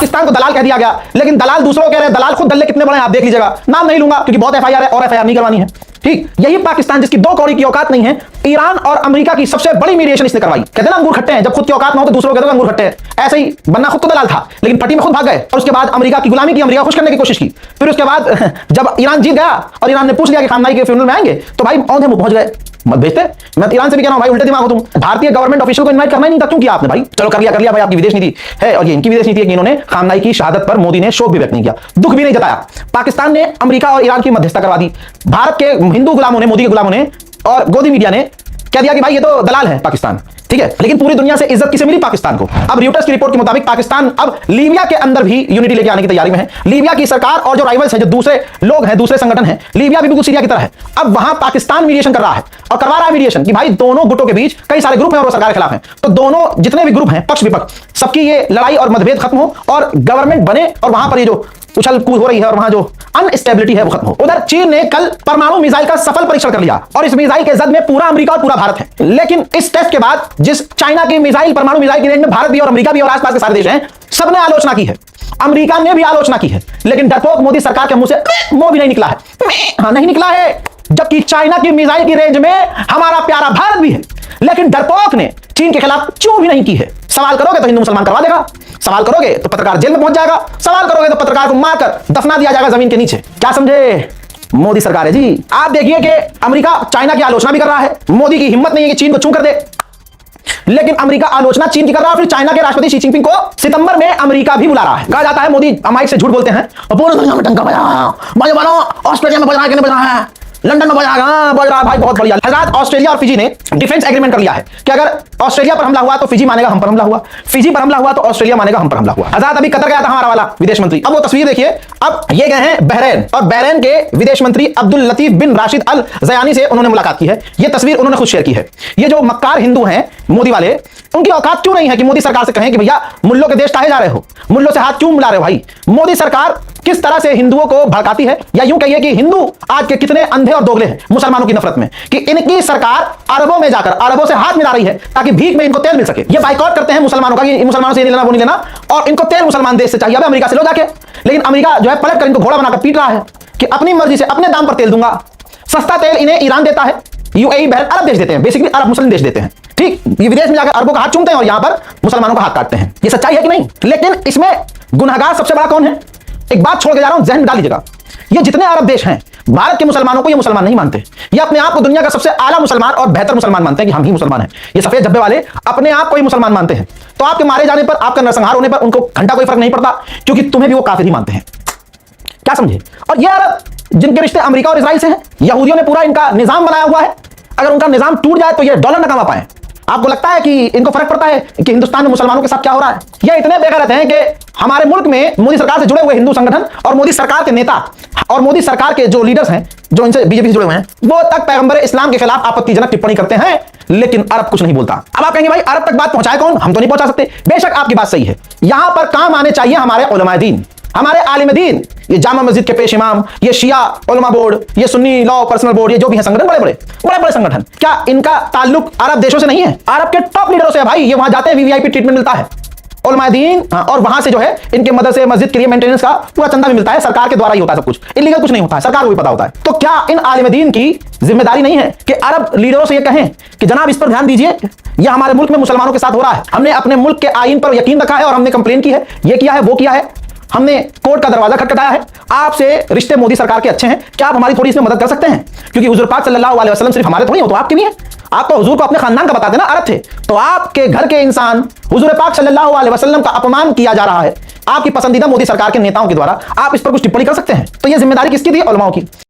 पाकिस्तान को दलाल कह दिया गया, लेकिन दलाल दूसरों कह रहे हैं, दलाल खुद दल्ले कितने बड़े हैं आप देख लीजिएगा। नाम नहीं लूंगा क्योंकि बहुत एफआईआर है और एफआईआर नहीं करवानी है। ठीक, यही पाकिस्तान जिसकी 2 कौड़ी की औकात नहीं है, ईरान और अमेरिका की सबसे बड़ी मीडिएशन इसने करवाई। कहते ना अंगूर खट्टे हैं, जब खुद की औकात ना हो तो दूसरों कहते हैं अंगूर खट्टे हैं। ऐसे ही बनना खुद तो दलाल था, लेकिन पट्टी में खुद भाग गए और उसके बाद अमेरिका की गुलामी की, अमेरिका खुश करने की कोशिश की। फिर उसके बाद जब ईरान जीत गया और ईरान ने पूछ लिया कि खामनाई के फ्यूनरल में आएंगे, तो भाई औंधे मुंह पहुंच गए, मत भेजते। मैं ईरान से भी कह रहा हूं भाई, उल्टे दिमाग हो तुम। भारतीय गवर्नमेंट ऑफिशियल को इनवाइट करना ही नहीं था, क्यों किया आपने भाई? चलो कर लिया भाई, आपकी विदेश नीति है और ये इनकी विदेश नीति है कि इन्होंने खामनाई की शहादत पर मोदी ने शोक भी व्यक्त नहीं किया, दुख भी नहीं जताया। पाकिस्तान ने अमेरिका और ईरान की मध्यस्थता करवा दी। भारत के हिंदू गुलामों ने, मोदी के गुलामों ने और गोदी मीडिया ने कह दिया कि भाई ये तो दलाल है पाकिस्तान। ठीक है, लेकिन पूरी दुनिया से इज्जत किसे मिली? पाकिस्तान को। अब रॉयटर्स की रिपोर्ट के मुताबिक पाकिस्तान अब लीबिया के अंदर भी यूनिटी लेके आने की तैयारी में है। लीबिया की सरकार और जो राइवल्स हैं, जो दूसरे लोग हैं, दूसरे संगठन हैं, लीबिया भी बिल्कुल सीरिया की तरह है। अब वहां पाकिस्तान मीडिएशन कर रहा है और करवा रहा है मीडिएशन कि भाई दोनों गुटों के बीच कई सारे ग्रुप हैं और वो सरकार के खिलाफ हैं, तो दोनों जितने भी ग्रुप हैं, पक्ष विपक्ष, सबकी ये लड़ाई और मतभेद खत्म हो और गवर्नमेंट बने और वहां पर ये जो उछल कूद हो रही है और वहां जो अनस्टेबिलिटी है वो खत्म हो। उधर चीन ने कल परमाणु मिसाइल का सफल परीक्षण कर लिया और इस मिसाइल के जद में पूरा अमेरिका और पूरा भारत है। लेकिन इस टेस्ट के बाद जिस चाइना की मिसाइल, परमाणु मिसाइल की रेंज में भारत भी और अमेरिका भी और आसपास के सारे देश हैं, सबने आलोचना की है। अमेरिका ने भी आलोचना की है, लेकिन डरपोक मोदी सरकार के मुंह से मुंह भी नहीं निकला है। हाँ, नहीं निकला है, जबकि चाइना की मिसाइल की रेंज में हमारा प्यारा भारत भी है, लेकिन डरपोक ने चीन के खिलाफ चूं भी नहीं की है। सवाल करोगे तो हिंदू मुसलमान करवा देगा, सवाल करोगे तो पत्रकार जेल में पहुंच जाएगा, सवाल करोगे तो पत्रकार को मारकर दफना दिया जाएगा जमीन के नीचे। क्या समझे? मोदी सरकार है जी। आप देखिए कि अमेरिका चाइना की आलोचना भी कर रहा है, मोदी की हिम्मत नहीं है कि चीन को छू कर दे, लेकिन अमेरिका आलोचना चीन की कर रहा है। फिर चाइना के राष्ट्रपति शी जिनपिंग को सितंबर में अमेरिका भी बुला रहा है। कहा जाता है मोदी माइक से झूठ बोलते हैं और पूरी दुनिया में टंका बजा, ऑस्ट्रेलिया में बज रहा है कि नहीं बज रहा है, लंदन में बज रहा है भाई, बहुत बढ़िया। हज़ात ऑस्ट्रेलिया और फिजी ने डिफेंस एग्रीमेंट कर लिया है कि अगर ऑस्ट्रेलिया पर हमला हुआ तो फिजी मानेगा हम पर हमला हुआ, फिजी पर हमला हुआ तो ऑस्ट्रेलिया मानेगा हम पर हमला हुआ। हज़ात अभी कतर गया था हमारा वाला विदेश मंत्री, अब वो तस्वीर देखिए। अब ये गए हैं बहरीन और बहरीन के विदेश मंत्री अब्दुल लतीफ बिन राशिद अल ज़यानी से उन्होंने मुलाकात की है। ये तस्वीर उन्होंने खुद शेयर की है। ये जो मक्कार हिंदू हैं मोदी वाले, उनकी औकात क्यों नहीं है कि मोदी सरकार से कहें कि भैया मुल्लों के देश काहे जा रहे हो, मुल्लों से हाथ क्यों मिला रहे हो भाई? मोदी सरकार किस तरह से हिंदुओं को भड़काती है, या यूं कहिए कि हिंदू आज के कितने अंधे और दोगले हैं मुसलमानों की नफरत में कि इनकी सरकार अरबों में जाकर अरबों से हाथ मिला रही है ताकि भीख में इनको तेल मिल सके। ये बाइकआउट करते हैं मुसलमानों का कि मुसलमानों से ये नहीं लेना वो नहीं लेना, और इनको तेल मुसलमान देश से चाहिए, अमेरिका से लो जाके। लेकिन अमेरिका जो है पलट कर इनको घोड़ा बनाकर पीट रहा है कि अपनी मर्जी से अपने दाम पर तेल दूंगा। सस्ता तेल इन्हें ईरान देता है, यूएई बहरीन अरब देश देते हैं, बेसिकली अरब मुस्लिम देश देते हैं। ठीक, ये विदेश में जाकर अरबों का हाथ चूमते हैं और यहां पर मुसलमानों का हाथ काटते हैं। ये सच्चाई है कि नहीं? लेकिन इसमें गुनहगार सबसे बड़ा कौन है? एक बात छोड़ के जा रहा हूं, जहन में डाल लीजिएगा। ये जितने अरब देश हैं, भारत के मुसलमानों को ये मुसलमान नहीं मानते। ये अपने आप को दुनिया का सबसे आला मुसलमान और बेहतर मुसलमान मानते हैं कि हम ही मुसलमान हैं। ये सफेद झब्बे वाले अपने आप को ही मुसलमान मानते हैं। तो आपके मारे जाने पर, आपका नरसंहार होने पर उनको घंटा कोई फर्क नहीं पड़ता, क्योंकि तुम्हें भी वो काफिर ही मानते हैं। क्या समझे? और ये अरब जिनके रिश्ते अमेरिका और इजराइल से हैं, यहूदियों ने पूरा इनका निजाम बनाया हुआ है। अगर उनका निजाम टूट जाए तो ये डॉलर न कमा पाए। आपको लगता है कि इनको फर्क पड़ता है कि हिंदुस्तान में मुसलमानों के साथ क्या हो रहा है? ये इतने बेगैरत हैं कि हमारे मुल्क में मोदी सरकार से जुड़े हुए हिंदू संगठन और मोदी सरकार के नेता और मोदी सरकार के जो लीडर्स हैं, जो इनसे बीजेपी से जुड़े हुए हैं, वो तक पैगंबर इस्लाम के खिलाफ आपत्तिजनक टिप्पणी करते हैं, लेकिन अरब कुछ नहीं बोलता। अब आप कहेंगे भाई अरब तक बात पहुंचाए कौन? हम तो नहीं पहुंचा सकते। बेशक आपकी बात सही है, यहां पर काम आने चाहिए हमारे उलमाए दीन, हमारे आलिम दीन, ये जामा मस्जिद के पेश इमाम, ये शिया उलमा बोर्ड, ये सुन्नी लॉ पर्सनल बोर्ड, ये जो भी है संगठन, बड़े बड़े संगठन, क्या इनका ताल्लुक अरब देशों से नहीं है? अरब के टॉप लीडरों से है भाई। ये वहां जाते हैं, वीवीआईपी ट्रीटमेंट मिलता है उलमाए दीन, और वहां से जो है इनके मदरसे मस्जिद के लिए मेंटेनेंस का पूरा चंदा भी मिलता है। सरकार के द्वारा ही होता है सब कुछ, इलीगल कुछ नहीं होता है, सरकार को भी पता होता है। तो क्या इन आलिम दीन की जिम्मेदारी नहीं है कि अरब लीडरों से ये कहें कि जनाब इस पर ध्यान दीजिए, यह हमारे मुल्क में मुसलमानों के साथ हो रहा है, हमने अपने मुल्क के आईन पर यकीन रखा है और हमने कंप्लेन की है, ये किया है वो किया है, हमने कोर्ट का दरवाजा खटखटाया है, आपसे रिश्ते मोदी सरकार के अच्छे हैं, क्या आप हमारी थोड़ी इसमें मदद कर सकते हैं? क्योंकि हुजूर पाक सल्लल्लाहु अलैहि वसल्लम सिर्फ हमारे थोड़ी हो, तो आपके भी हैं। आप तो हुजूर को अपने खानदान का बताते ना, अरब थे, तो आपके घर के इंसान हुजूर पाक सल्लल्लाहु अलैहि वसल्लम का अपमान किया जा रहा है आपकी पसंदीदा मोदी सरकार के नेताओं के द्वारा, आप इस पर कुछ टिप्पणी कर सकते हैं? तो ये जिम्मेदारी किसकी थी? उलमाओं की।